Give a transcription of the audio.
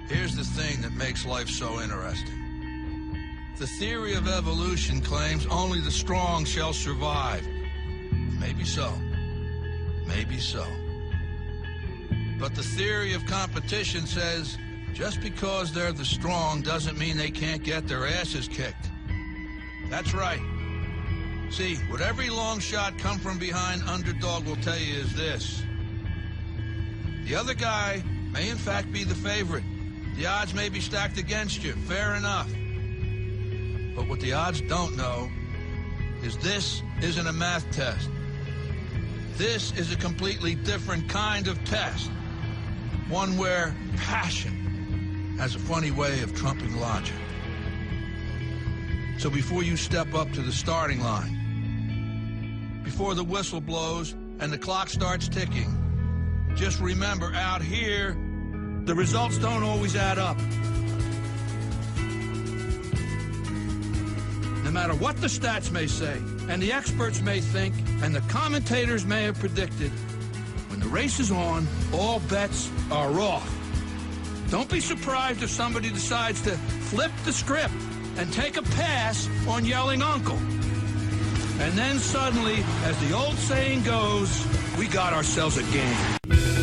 Here's the thing that makes life so interesting. The theory of evolution claims only the strong shall survive. Maybe so. Maybe so. But the theory of competition says just because they're the strong doesn't mean they can't get their asses kicked. That's right. See, what every long shot come from behind underdog will tell you is this. The other guy may in fact be the favorite. The odds may be stacked against you, fair enough. But what the odds don't know is this isn't a math test. This is a completely different kind of test. One where passion has a funny way of trumping logic. So before you step up to the starting line, before the whistle blows and the clock starts ticking, just remember, out here, the results don't always add up. No matter what the stats may say, and the experts may think, and the commentators may have predicted, when the race is on, all bets are off. Don't be surprised if somebody decides to flip the script and take a pass on yelling uncle. And then suddenly, as the old saying goes, we got ourselves a game.